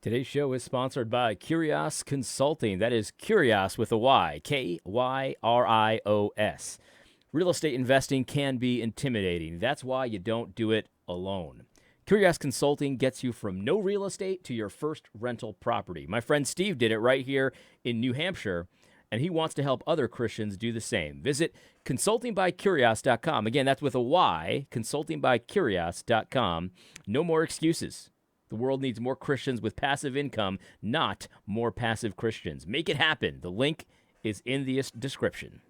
Today's show is sponsored by Kyrios Consulting. That is Kyrios with a Y, Kyrios. Real estate investing can be intimidating. That's why you don't do it alone. Kyrios Consulting gets you from no real estate to your first rental property. My friend Steve did it right here in New Hampshire, and he wants to help other Christians do the same. Visit consultingbykyrios.com. Again, that's with a Y, consultingbykyrios.com. No more excuses. The world needs more Christians with passive income, not more passive Christians. Make it happen. The link is in the description.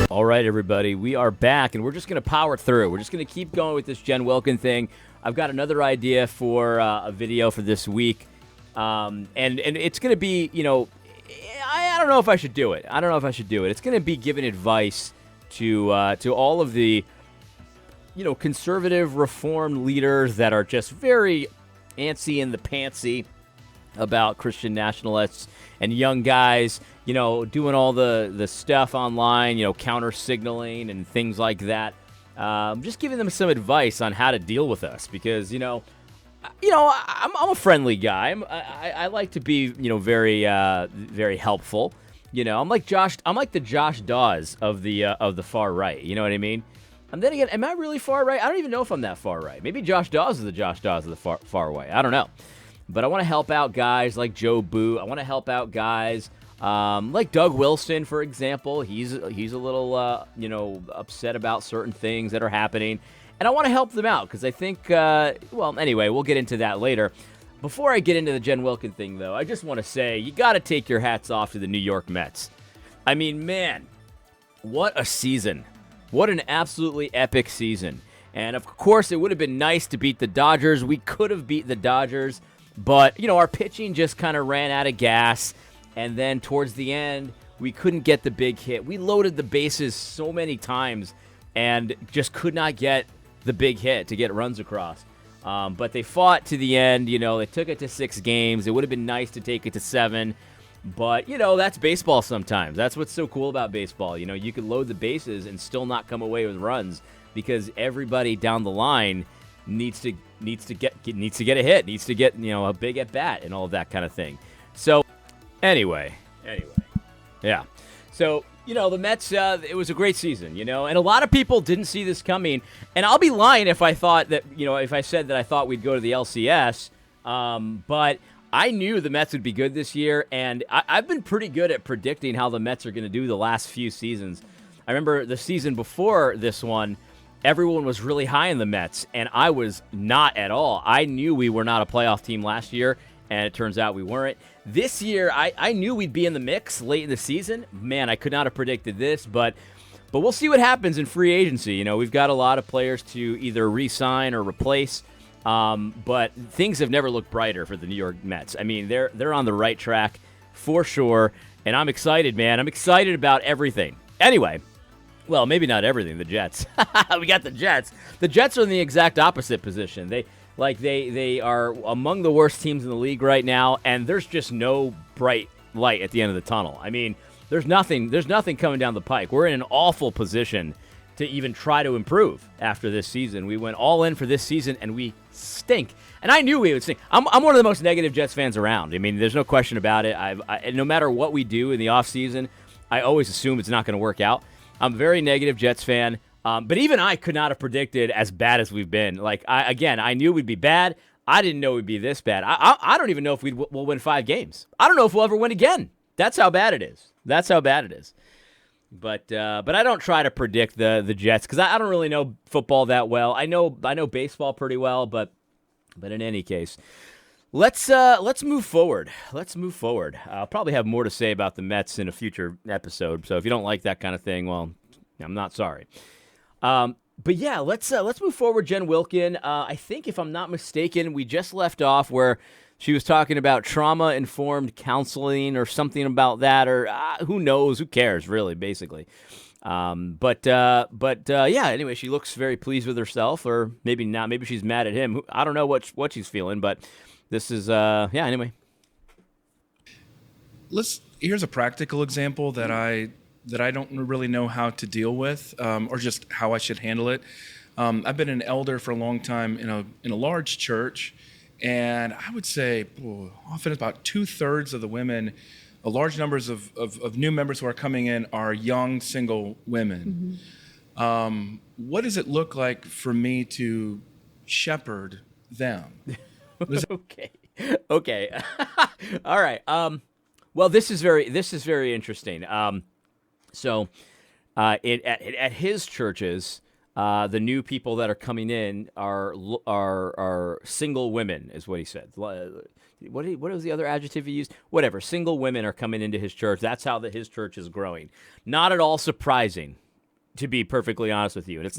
All right, everybody, we are back, and we're just going to power through. We're just going to keep going with this Jen Wilkin thing. I've got another idea for a video for this week, and it's going to be, I don't know if I should do it. It's going to be giving advice to all of the, conservative reformed leaders that are just very antsy in the pantsy about Christian nationalists and young guys, doing all the stuff online, counter signaling and things like that. Just giving them some advice on how to deal with us because, I'm a friendly guy. I like to be, very, very helpful. I'm like the Josh Dawes of the far right. You know what I mean? And then again, am I really far right? I don't even know if I'm that far right. Maybe Josh Dawes is the Josh Dawes of the far way. I don't know. But I want to help out guys like Joe Boo. I want to help out guys like Doug Wilson, for example. He's a little, upset about certain things that are happening. And I want to help them out because I think, anyway, we'll get into that later. Before I get into the Jen Wilkin thing, though, I just want to say you got to take your hats off to the New York Mets. I mean, man, what a season. What an absolutely epic season. And, of course, it would have been nice to beat the Dodgers. We could have beat the Dodgers. But, our pitching just kind of ran out of gas. And then towards the end, we couldn't get the big hit. We loaded the bases so many times and just could not get the big hit to get runs across. But they fought to the end. They took it to 6 games. It would have been nice to take it to 7. But, that's baseball sometimes. That's what's so cool about baseball. You could load the bases and still not come away with runs because everybody down the line needs to get a hit, needs to get, a big at bat and all of that kind of thing. So anyway. Yeah. So, the Mets, it was a great season, and a lot of people didn't see this coming. And I'll be lying if I thought that, if I said that I thought we'd go to the LCS. But I knew the Mets would be good this year, and I've been pretty good at predicting how the Mets are going to do the last few seasons. I remember the season before this one, everyone was really high in the Mets, and I was not at all. I knew we were not a playoff team last year, and it turns out we weren't. This year, I knew we'd be in the mix late in the season. Man, I could not have predicted this, but we'll see what happens in free agency. We've got a lot of players to either re-sign or replace, but things have never looked brighter for the New York Mets. I mean, they're on the right track for sure, and I'm excited, man. I'm excited about everything. Anyway. Well, maybe not everything. The Jets. We got the Jets. The Jets are in the exact opposite position. They are among the worst teams in the league right now, and there's just no bright light at the end of the tunnel. I mean, there's nothing coming down the pike. We're in an awful position to even try to improve after this season. We went all in for this season, and we stink. And I knew we would stink. I'm one of the most negative Jets fans around. I mean, there's no question about it. No matter what we do in the offseason, I always assume it's not going to work out. I'm a very negative Jets fan, but even I could not have predicted as bad as we've been. I knew we'd be bad. I didn't know we'd be this bad. I don't even know if we'll win 5 games. I don't know if we'll ever win again. That's how bad it is. But I don't try to predict the Jets because I don't really know football that well. I know baseball pretty well, but in any case, let's move forward. I'll probably have more to say about the Mets in a future episode. So if you don't like that kind of thing, well, I'm not sorry. But yeah, let's move forward. Jen Wilkin. I think if I'm not mistaken, we just left off where she was talking about trauma-informed counseling or something about that, or who knows? Who cares, really? Basically. Yeah. Anyway, she looks very pleased with herself, or maybe not. Maybe she's mad at him. I don't know what she's feeling, but. This is, Anyway. Here's a practical example that I that I don't really know how to deal with, or just how I should handle it. I've been an elder for a long time in a large church, and I would say often about 2/3 of the women, large numbers of new members who are coming in are young single women. What does it look like for me to shepherd them? Okay. All right. Well, this is very interesting. At his churches, the new people that are coming in are single women, is what he said. What was the other adjective he used? Whatever. Single women are coming into his church. That's how his church is growing. Not at all surprising, to be perfectly honest with you. And it's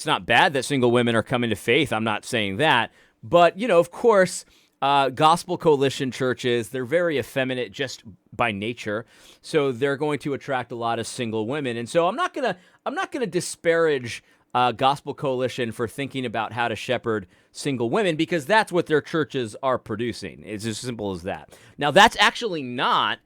not bad that single women are coming to faith. I'm not saying that. But, of course, Gospel Coalition churches, they're very effeminate just by nature. So they're going to attract a lot of single women. And so I'm not gonna disparage Gospel Coalition for thinking about how to shepherd single women, because that's what their churches are producing. It's as simple as that. Now, that's actually not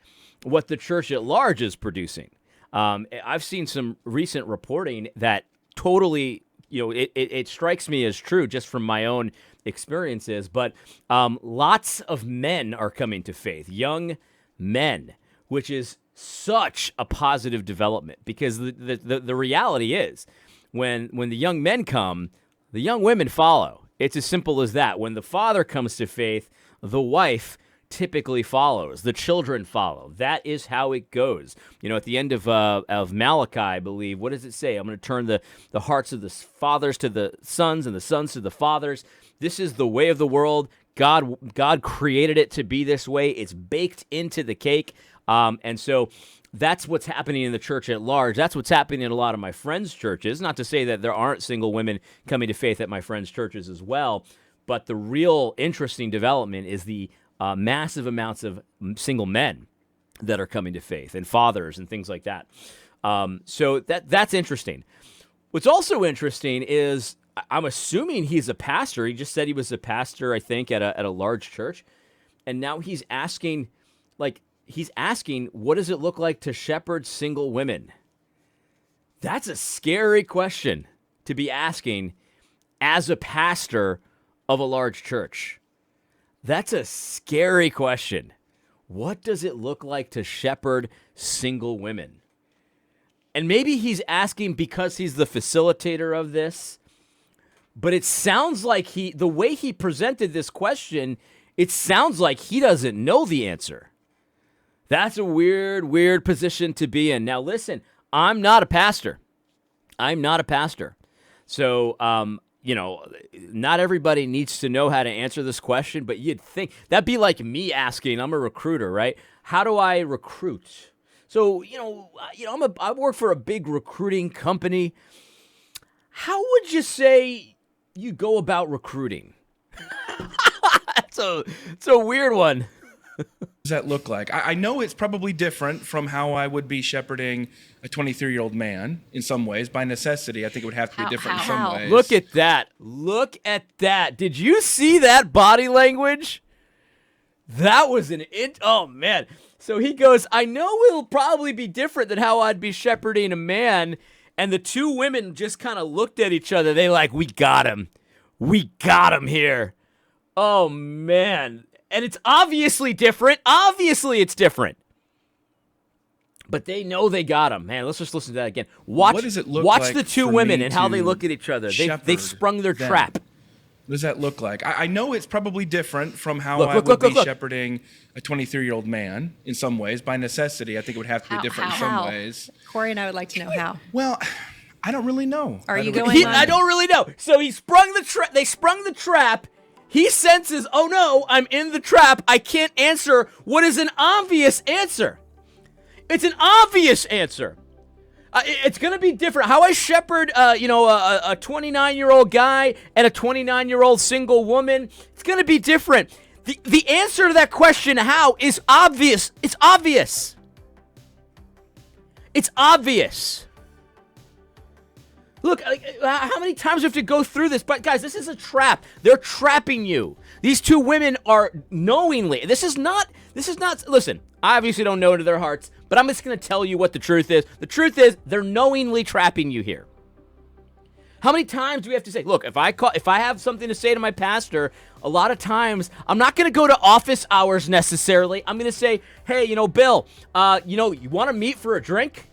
what the church at large is producing. I've seen some recent reporting that totally, it strikes me as true just from my own experiences, but lots of men are coming to faith, young men, which is such a positive development, because the reality is when the young men come, the young women follow. It's as simple as that. When the father comes to faith, the wife typically follows. The children follow. That is how it goes. At the end of Malachi, I believe, what does it say? I'm going to turn the hearts of the fathers to the sons and the sons to the fathers. This is the way of the world. God created it to be this way. It's baked into the cake. And so that's what's happening in the church at large. That's what's happening in a lot of my friends' churches. Not to say that there aren't single women coming to faith at my friends' churches as well, but the real interesting development is the massive amounts of single men that are coming to faith, and fathers and things like that. So that's interesting. What's also interesting is I'm assuming he's a pastor. He just said he was a pastor, I think, at a large church. And now he's asking, what does it look like to shepherd single women? That's a scary question to be asking as a pastor of a large church. That's a scary question. What does it look like to shepherd single women? And maybe he's asking because he's the facilitator of this, but it sounds like the way he presented this question, it sounds like he doesn't know the answer. That's a weird position to be in. Now, listen, I'm not a pastor. So, not everybody needs to know how to answer this question, but you'd think that'd be like me asking, I'm a recruiter, right? How do I recruit? So, I work for a big recruiting company. How would you say you go about recruiting? It's a weird one. What does that look like? I know it's probably different from how I would be shepherding a 23-year-old man in some ways. By necessity, I think it would have to be different in some ways. Look at that. Did you see that body language? That was oh man. So he goes, I know it'll probably be different than how I'd be shepherding a man. And the two women just kind of looked at each other. They we got him. We got him here. Oh man. And it's obviously different. Obviously it's different. But they know they got him. Man, let's just listen to that again. What does it look like? Watch the two women and how they look at each other. They've sprung their trap. What does that look like? I know it's probably different from how I would be shepherding a 23-year-old man in some ways. By necessity, I think it would have to be different in some ways. Corey and I would like to know how. Well, I don't really know. Are you going on? I don't really know. So he sprung the trap. They sprung the trap. He senses, oh no, I'm in the trap. I can't answer what is an obvious answer. It's an obvious answer. It's going to be different. How I shepherd, a 29-year-old guy and a 29-year-old single woman, it's going to be different. The answer to that question, how, is obvious. It's obvious. It's obvious. Look, how many times do we have to go through this? But guys, this is a trap. They're trapping you. These two women are knowingly. Listen, I obviously don't know into their hearts, but I'm just going to tell you what the truth is. The truth is they're knowingly trapping you here. How many times do we have to say, look, if I have something to say to my pastor, a lot of times I'm not going to go to office hours necessarily. I'm going to say, hey, Bill, you want to meet for a drink?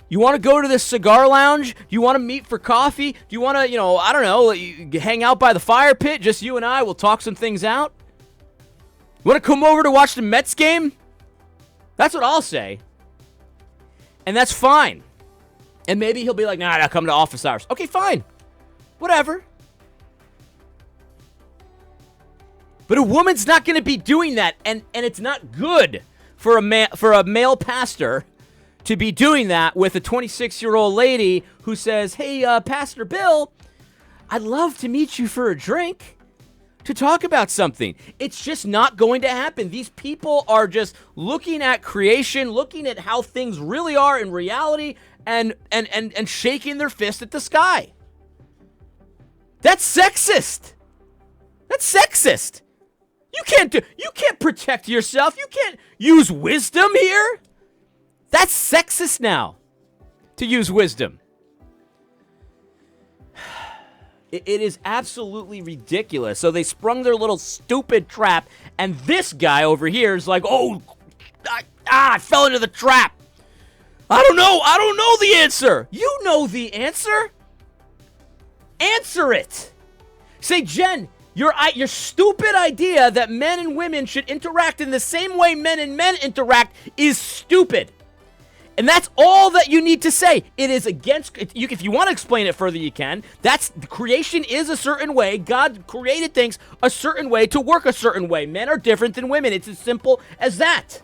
You want to go to this cigar lounge? You want to meet for coffee? Do you want to, I don't know, hang out by the fire pit? Just you and I, we'll talk some things out. You want to come over to watch the Mets game? That's what I'll say. And that's fine. And maybe he'll be like, nah, come to office hours. Okay, fine. Whatever. But a woman's not going to be doing that, and it's not good for a male pastor to be doing that with a 26-year-old lady who says, hey, Pastor Bill, I'd love to meet you for a drink to talk about something. It's just not going to happen. These people are just looking at creation, looking at how things really are in reality, and shaking their fist at the sky. That's sexist. That's sexist. You can't protect yourself. You can't use wisdom here. That's sexist now, to use wisdom. It is absolutely ridiculous. So they sprung their little stupid trap, and this guy over here is like, I fell into the trap. I don't know the answer. You know the answer. Answer it. Say, Jen, your stupid idea that men and women should interact in the same way men and men interact is stupid. And that's all that you need to say. It is against, if you want to explain it further, you can. Creation is a certain way. God created things a certain way to work a certain way. Men are different than women. It's as simple as that.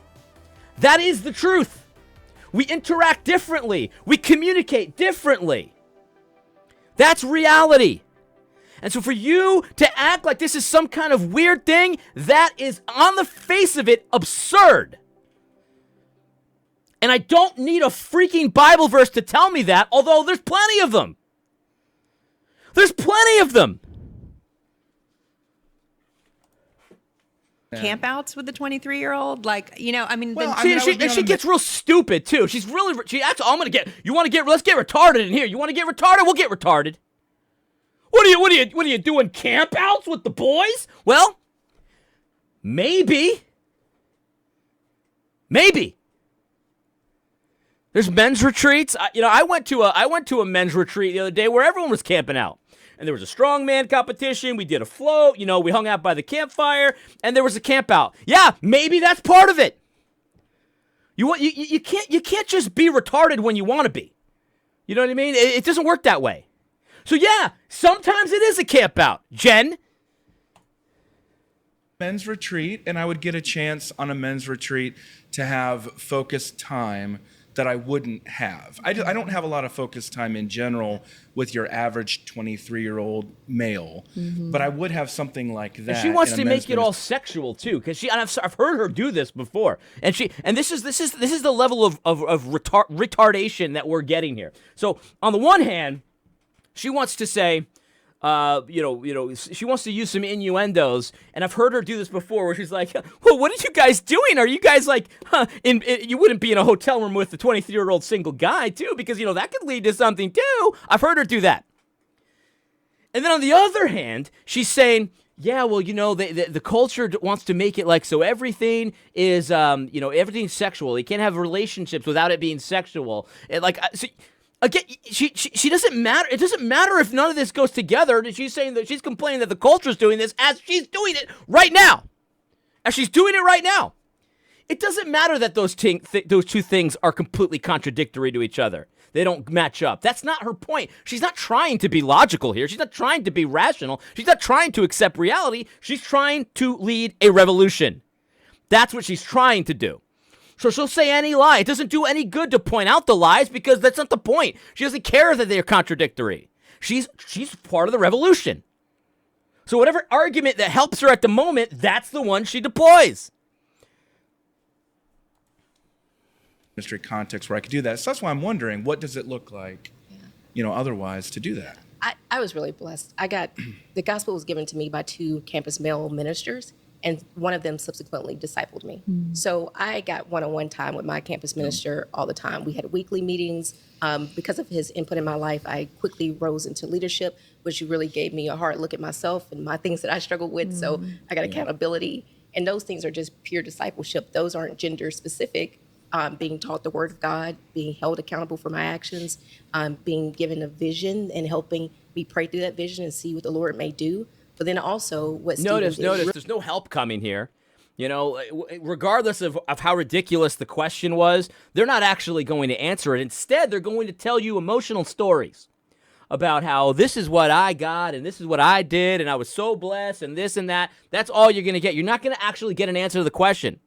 That is the truth. We interact differently. We communicate differently. That's reality. And so for you to act like this is some kind of weird thing, that is, on the face of it, absurd. And I don't need a freaking Bible verse to tell me that, although there's plenty of them. There's plenty of them. Campouts with the 23-year-old, She gets real stupid too. Let's get retarded in here. You want to get retarded? We'll get retarded. What are you doing? Campouts with the boys? Well, maybe. There's men's retreats. I went to a men's retreat the other day where everyone was camping out. And there was a strongman competition. We did a float. We hung out by the campfire, and there was a camp out. Yeah, maybe that's part of it. You can't just be retarded when you want to be. You know what I mean? It doesn't work that way. So yeah, sometimes it is a camp out. Jen? Men's retreat, and I would get a chance on a men's retreat to have focused time that I wouldn't have. I don't have a lot of focused time in general with your average 23-year-old male, but I would have something like that. And she wants to make it all sexual too, because I've heard her do this before, and this is the level of retardation that we're getting here. So on the one hand, she wants to say, she wants to use some innuendos, and I've heard her do this before, where she's like, "Well, what are you guys doing? Are you guys like, you wouldn't be in a hotel room with a 23-year-old single guy too, because that could lead to something too." I've heard her do that. And then on the other hand, she's saying, "Yeah, well, the culture wants to make it like so everything is, everything's sexual. You can't have relationships without it being sexual." Again, she doesn't matter. It doesn't matter if none of this goes together. She's saying that she's complaining that the culture's doing this as she's doing it right now. As she's doing it right now. It doesn't matter that those two things are completely contradictory to each other. They don't match up. That's not her point. She's not trying to be logical here. She's not trying to be rational. She's not trying to accept reality. She's trying to lead a revolution. That's what she's trying to do. So she'll say any lie. It doesn't do any good to point out the lies because that's not the point. She doesn't care that they're contradictory. She's part of the revolution. So whatever argument that helps her at the moment, that's the one she deploys. Ministry context where I could do that. So that's why I'm wondering, what does it look like, otherwise to do that? I was really blessed. The gospel was given to me by two campus male ministers, And one of them subsequently discipled me. So I got one-on-one time with my campus minister all the time. We had weekly meetings. Because of his input in my life, I quickly rose into leadership, which really gave me a hard look at myself and my things that I struggled with. So I got accountability. And those things are just pure discipleship. Those aren't gender specific. Being taught the word of God, being held accountable for my actions, being given a vision and helping me pray through that vision and see what the Lord may do. But then also what Notice, there's no help coming here. You know, regardless of how ridiculous the question was, they're not actually going to answer it. Instead, they're going to tell you emotional stories about how this is what I got and this is what I did and I was so blessed and this and that. That's all you're going to get. You're not going to actually get an answer to the question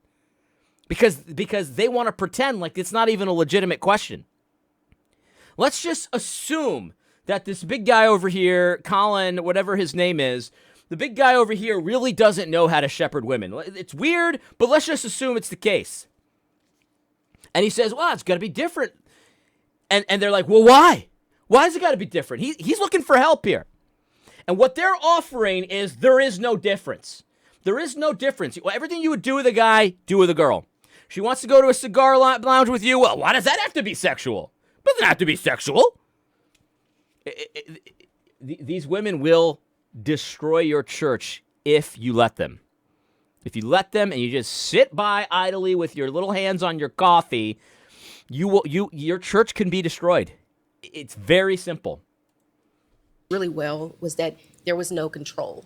because they want to pretend like it's not even a legitimate question. Let's just assume that this big guy over here, Colin, whatever his name is, the big guy over here really doesn't know how to shepherd women. It's weird, but let's just assume it's the case. And he says, well, it's got to be different. And they're like, well, why? Why has it got to be different? He's looking for help here. And what they're offering is there is no difference. There is no difference. Everything you would do with a guy, do with a girl. She wants to go to a cigar lounge with you. Well, why does that have to be sexual? It doesn't have to be sexual. These women will destroy your church if you let them. If you let them and you just sit by idly with your little hands on your coffee, your church can be destroyed. It's very simple. Really well was that there was no control.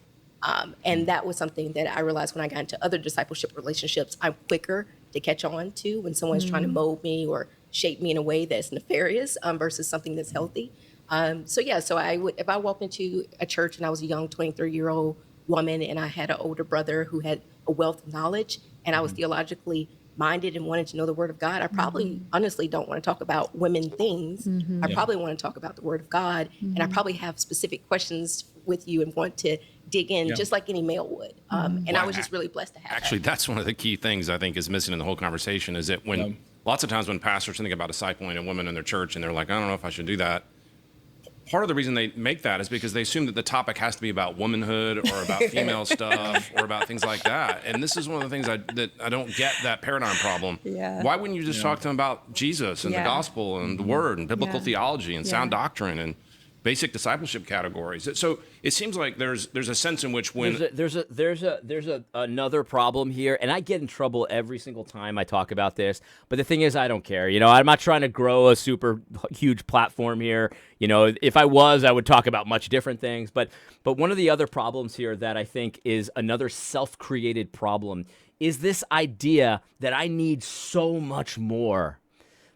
And that was something that I realized when I got into other discipleship relationships. I'm quicker to catch on to when someone's trying to mold me or shape me in a way that's nefarious versus something that's healthy. So I would, if I walked into a church and I was a young 23-year-old woman and I had an older brother who had a wealth of knowledge and I was theologically minded and wanted to know the word of God, I probably honestly don't want to talk about women things. I probably want to talk about the word of God, and I probably have specific questions with you and want to dig in just like any male would. And I was just really blessed to have Actually, that. that's one of the key things I think is missing in the whole conversation is that when lots of times when pastors think about discipling a woman in their church and they're like, I don't know if I should do that. Part of the reason they make that is because they assume that the topic has to be about womanhood or about female stuff or about things like that. And this is one of the things that I don't get that paradigm problem. Yeah. Why wouldn't you just talk to them about Jesus and the gospel and the word and biblical theology and sound doctrine and basic discipleship categories? So it seems like there's a sense in which when there's another problem here, and I get in trouble every single time I talk about this. But the thing is, I don't care. You know, I'm not trying to grow a super huge platform here. You know, if I was, I would talk about much different things. But one of the other problems here that I think is another self-created problem is this idea that I need so much more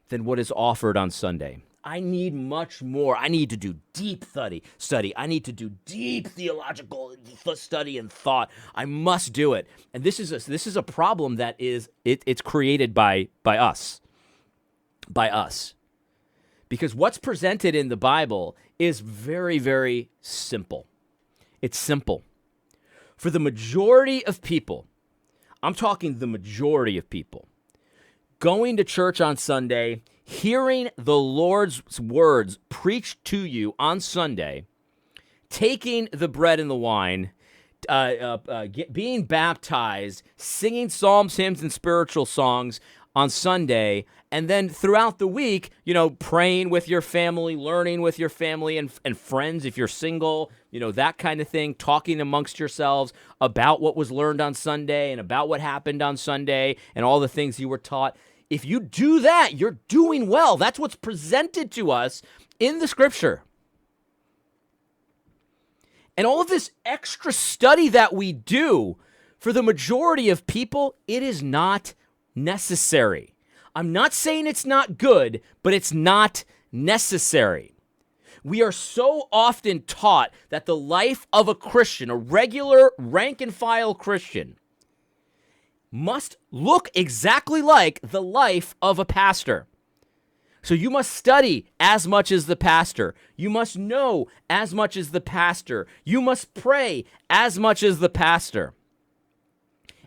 than what is offered on Sunday. I need much more. I need to do deep study. I need to do deep theological study and thought. I must do it. And this is a problem that it's created by us. Because what's presented in the Bible is very, very simple. It's simple. For the majority of people, I'm talking the majority of people, going to church on Sunday, hearing the Lord's words preached to you on Sunday, taking the bread and the wine, being baptized, singing psalms, hymns, and spiritual songs on Sunday, and then throughout the week, you know, praying with your family, learning with your family and friends if you're single, you know, that kind of thing, talking amongst yourselves about what was learned on Sunday and about what happened on Sunday and all the things you were taught. If you do that, you're doing well. That's what's presented to us in the Scripture. And all of this extra study that we do, for the majority of people, it is not necessary. I'm not saying it's not good, but it's not necessary. We are so often taught that the life of a Christian, a regular rank-and-file Christian, must look exactly like the life of a pastor. So you must study as much as the pastor. You must know as much as the pastor. You must pray as much as the pastor.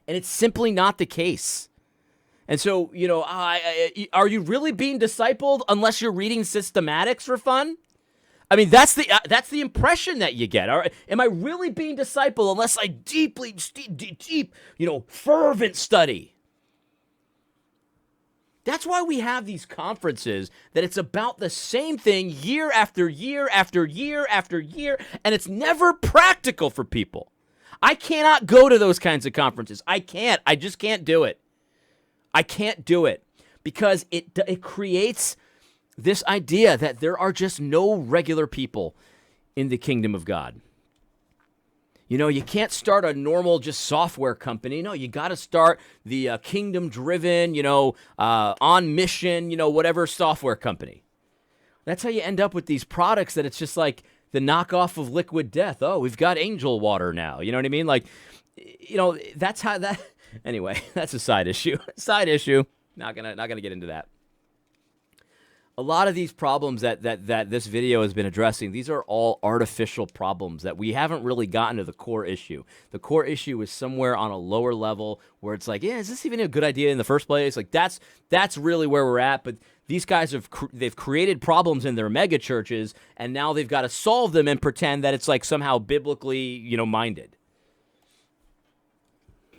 And it's simply not the case. And so, you know, are you really being discipled unless you're reading systematics for fun? I mean, that's the impression that you get. All right? Am I really being discipled unless I deep, fervent study? That's why we have these conferences, that it's about the same thing year after year after year after year, and it's never practical for people. I cannot go to those kinds of conferences. I can't. I just can't do it. I can't do it because it creates this idea that there are just no regular people in the kingdom of God. You know, you can't start a normal just software company. No, you got to start the kingdom-driven, on mission, whatever software company. That's how you end up with these products that it's just like the knockoff of liquid death. Oh, we've got angel water now. You know what I mean? Like, that's how that. Anyway, that's a side issue. Not gonna get into that. A lot of these problems that this video has been addressing, these are all artificial problems that we haven't really gotten to the core issue. The core issue is somewhere on a lower level where it's like, yeah, is this even a good idea in the first place? Like that's really where we're at. But these guys they've created problems in their mega churches, and now they've got to solve them and pretend that it's like somehow biblically, minded.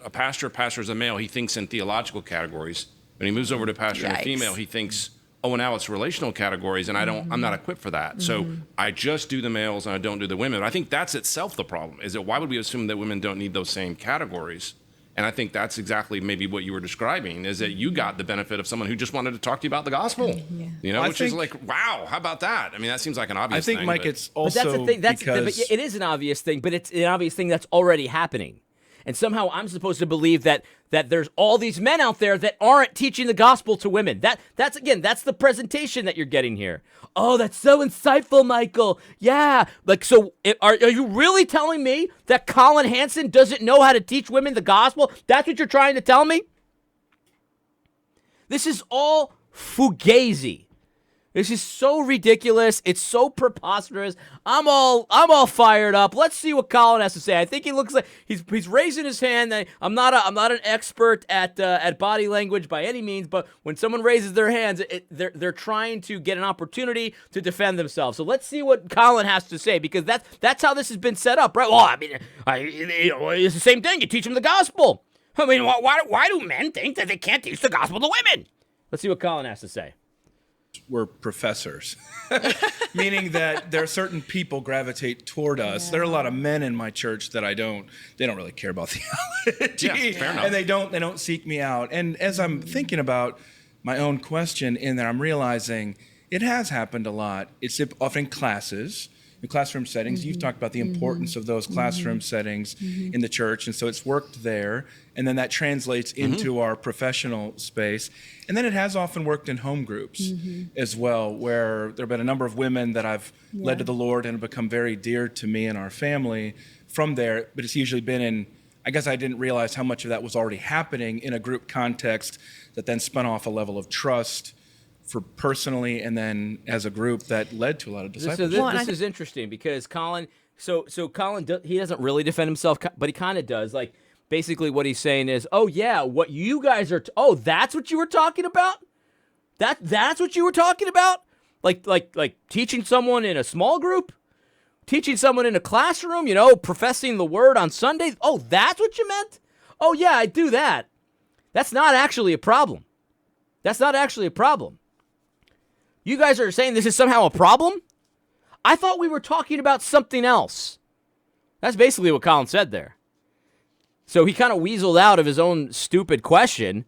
A pastor pastors a male, he thinks in theological categories. When he moves over to pastoring a female, he thinks, oh, now it's relational categories, and I'm not equipped for that. So I just do the males and I don't do the women. But I think that's itself the problem, is that why would we assume that women don't need those same categories? And I think that's exactly maybe what you were describing, is that you got the benefit of someone who just wanted to talk to you about the gospel, which is like, wow, how about that? I mean, that seems like an obvious thing. I think, Mike, it's also but that's the thing. It is an obvious thing, but it's an obvious thing that's already happening. And somehow I'm supposed to believe that there's all these men out there that aren't teaching the gospel to women. That's the presentation that you're getting here. Oh, that's so insightful, Michael. Yeah. Like, so are you really telling me that Colin Hansen doesn't know how to teach women the gospel? That's what you're trying to tell me? This is all fugazi. This is so ridiculous. It's so preposterous. I'm all fired up. Let's see what Colin has to say. I think he looks like he's raising his hand. I'm not an expert at body language by any means, but when someone raises their hands, they're trying to get an opportunity to defend themselves. So let's see what Colin has to say, because that's how this has been set up, right? Well, I mean, it's the same thing. You teach them the gospel. I mean, why do men think that they can't teach the gospel to women? Let's see what Colin has to say. We're professors, meaning that there are certain people gravitate toward us. There are a lot of men in my church that they don't really care about theology, fair enough. And they don't seek me out. And as I'm thinking about my own question in there, I'm realizing it has happened a lot. It's often in classes, in classroom settings. You've talked about the importance of those classroom settings in the church, and so it's worked there. And then that translates into our professional space. And then it has often worked in home groups as well, where there have been a number of women that I've led to the Lord and have become very dear to me and our family from there. But it's usually been I guess I didn't realize how much of that was already happening in a group context that then spun off a level of trust for personally and then as a group that led to a lot of discipleship. So this is interesting because Colin, so Colin, he doesn't really defend himself, but he kind of does. Like, basically what he's saying is, oh yeah, what you guys are, that's what you were talking about? That's what you were talking about? Like teaching someone in a small group? Teaching someone in a classroom, professing the word on Sunday? Oh, that's what you meant? Oh yeah, I do that. That's not actually a problem. You guys are saying this is somehow a problem? I thought we were talking about something else. That's basically what Colin said there. So he kind of weaseled out of his own stupid question,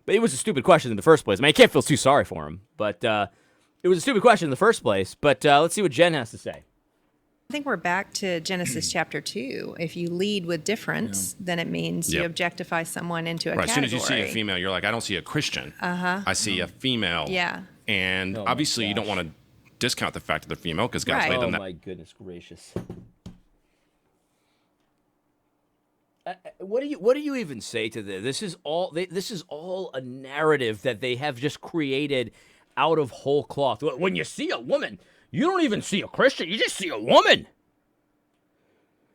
but it was a stupid question in the first place. I mean, I can't feel too sorry for him, but it was a stupid question in the first place. But let's see what Jen has to say. I think we're back to Genesis chapter 2. If you lead with difference, then it means you objectify someone into a category. As soon as you see a female, you're like, I don't see a Christian. I see a female. Yeah. And obviously you don't want to discount the fact that they're female because God's made them that. Oh my goodness gracious. What do you even say to this? This is all a narrative that they have just created out of whole cloth. When you see a woman, you don't even see a Christian. You just see a woman.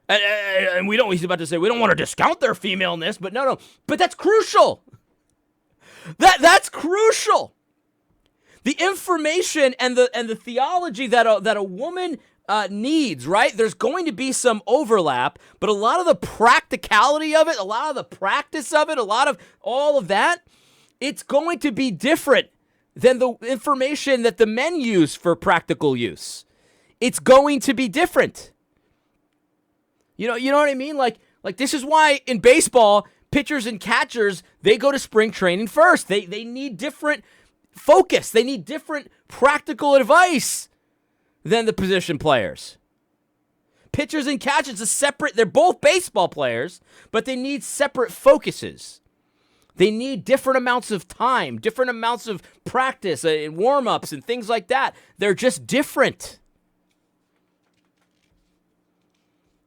And he's about to say, we don't want to discount their femaleness, but no. But that's crucial. That's crucial. The information and the theology that a woman needs, right? There's going to be some overlap, but a lot of the practicality of it, a lot of the practice of it, a lot of all of that, it's going to be different than the information that the men use for practical use. It's going to be different. You know what I mean? Like this is why in baseball, pitchers and catchers, they go to spring training first. They need different focus. They need different practical advice than the position players. Pitchers and catchers are separate. They're both baseball players, but they need separate focuses. They need different amounts of time, different amounts of practice and warm-ups and things like that. They're just different.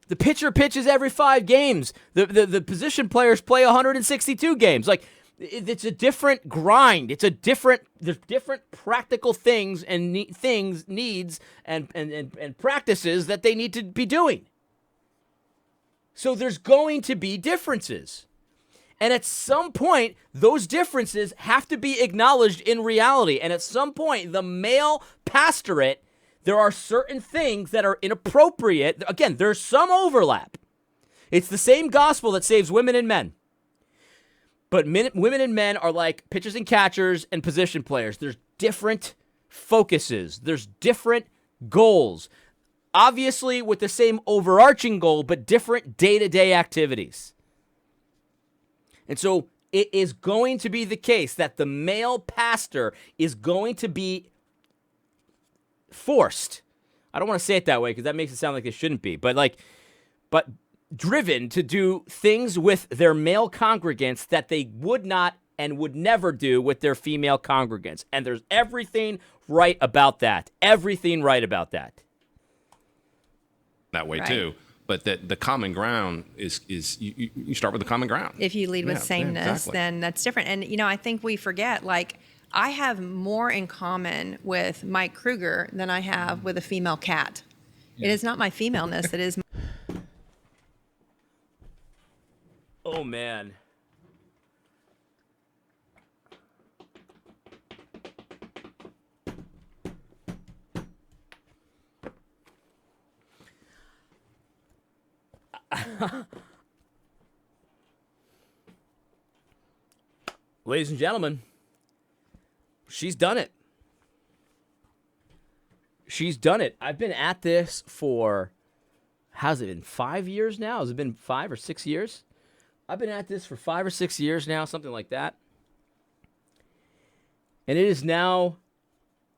The pitcher pitches every 5 games. The position players play 162 games. Like, it's a different grind. There's different practical things and needs and practices that they need to be doing. So there's going to be differences. And at some point, those differences have to be acknowledged in reality. And at some point, the male pastorate, there are certain things that are inappropriate. Again, there's some overlap. It's the same gospel that saves women and men. But women and men are like pitchers and catchers and position players. There's different focuses. There's different goals. Obviously with the same overarching goal, but different day-to-day activities. And so it is going to be the case that the male pastor is going to be forced. I don't want to say it that way because that makes it sound like it shouldn't be. But driven to do things with their male congregants that they would not and would never do with their female congregants. And there's everything right about that. Everything right about that. That way too. But the common ground is you start with the common ground. If you lead with sameness, then that's different. And, I think we forget, I have more in common with Mike Kruger than I have with a female cat. Yeah. It is not my femaleness. It is. Oh, man. Ladies and gentlemen, she's done it. She's done it. I've been at this for, how's it been, 5 years now? Has it been 5 or 6 years? I've been at this for 5 or 6 years now, something like that. And it is now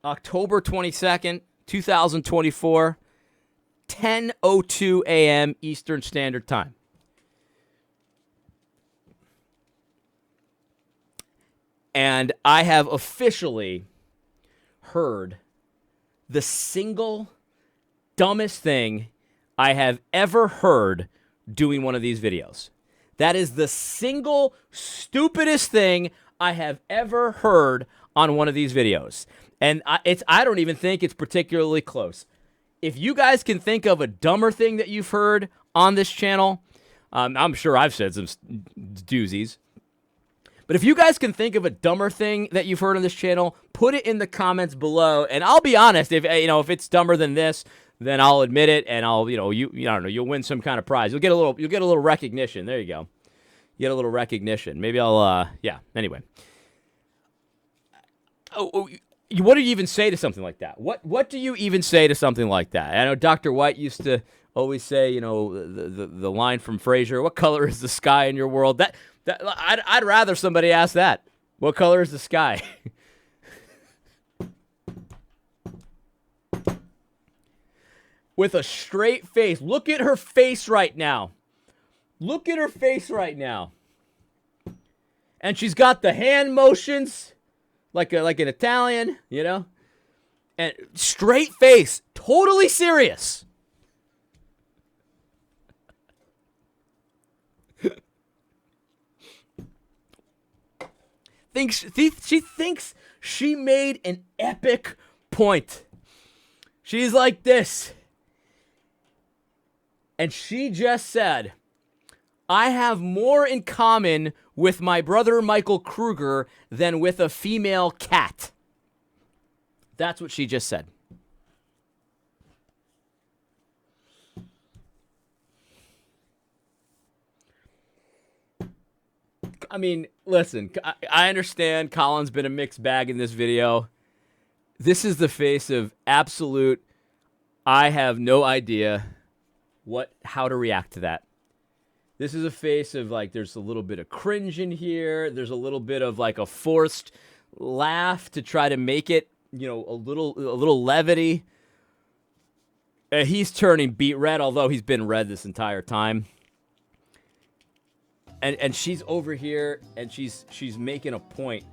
October 22nd, 2024, 10:02 a.m. Eastern Standard Time. And I have officially heard the single dumbest thing I have ever heard doing one of these videos. That is the single stupidest thing I have ever heard on one of these videos. And I don't even think it's particularly close. If you guys can think of a dumber thing that you've heard on this channel, I'm sure I've said some doozies. But if you guys can think of a dumber thing that you've heard on this channel, put it in the comments below. And I'll be honest, if it's dumber than this, then I'll admit it, and I'll, I don't know, you'll win some kind of prize. You'll get a little recognition. There you go. You get a little recognition. Maybe I'll, anyway. What do you even say to something like that? What do you even say to something like that? I know Dr. White used to always say, the line from Frasier, what color is the sky in your world? I'd rather somebody ask that. What color is the sky? With a straight face. Look at her face right now. Look at her face right now. And she's got the hand motions like an Italian, And straight face, totally serious. She thinks she made an epic point. She's like this. And she just said, I have more in common with my brother Michael Kruger than with a female cat. That's what she just said. I mean, listen, I understand Colin's been a mixed bag in this video. This is the face of absolute, I have no idea how to react to that. This is a face of like, there's a little bit of cringe in here. There's a little bit of like a forced laugh to try to make it, you know, a little levity. He's turning beet red, although he's been red this entire time. And she's over here, and she's making a point.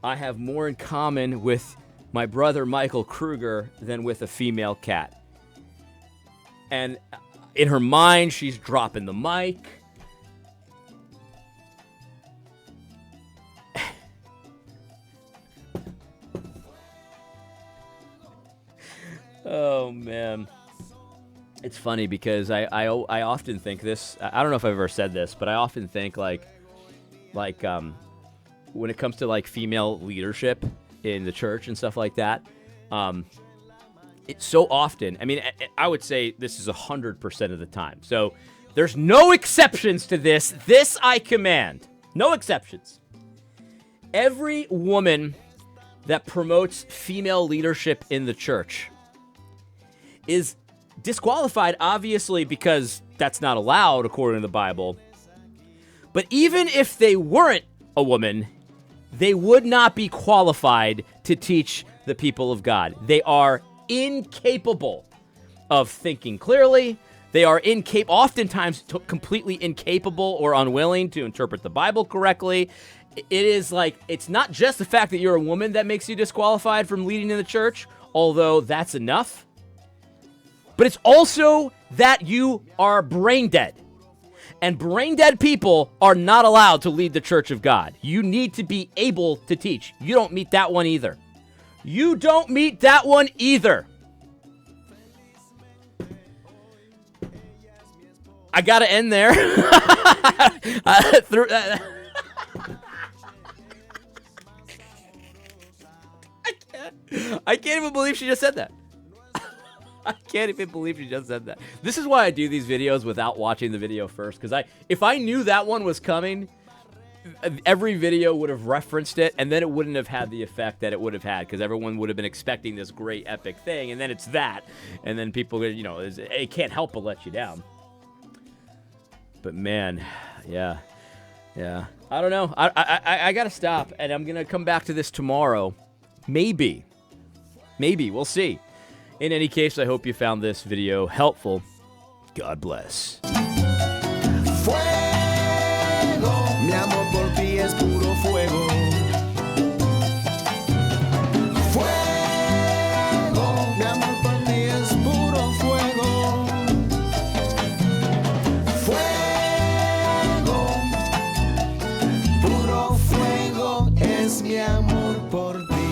I have more in common with my brother Michael Kruger than with a female cat. And in her mind, she's dropping the mic. Oh, man. It's funny because I often think this. I don't know if I've ever said this, but I often think like when it comes to like female leadership in the church and stuff like that, it's so often. I mean, I would say this is 100% of the time. So there's no exceptions to this. This I command. No exceptions. Every woman that promotes female leadership in the church is disqualified, obviously, because that's not allowed according to the Bible. But even if they weren't a woman, they would not be qualified to teach the people of God. They are incapable of thinking clearly. They are oftentimes completely incapable or unwilling to interpret the Bible correctly. It is like, it's not just the fact that you're a woman that makes you disqualified from leading in the church, although that's enough. But it's also that you are brain dead. And brain dead people are not allowed to lead the church of God. You need to be able to teach. You don't meet that one either. You don't meet that one either. I gotta end there. I can't even believe she just said that. I can't even believe she just said that. This is why I do these videos without watching the video first, because if I knew that one was coming, every video would have referenced it, and then it wouldn't have had the effect that it would have had, because everyone would have been expecting this great epic thing, and then it's that, and then people, it can't help but let you down. But man, yeah. I don't know. I gotta stop, and I'm gonna come back to this tomorrow. Maybe. We'll see. In any case, I hope you found this video helpful. God bless. Fuego, mi amor por ti es puro fuego. Fuego, mi amor por ti es puro fuego. Fuego, puro fuego es mi amor por ti.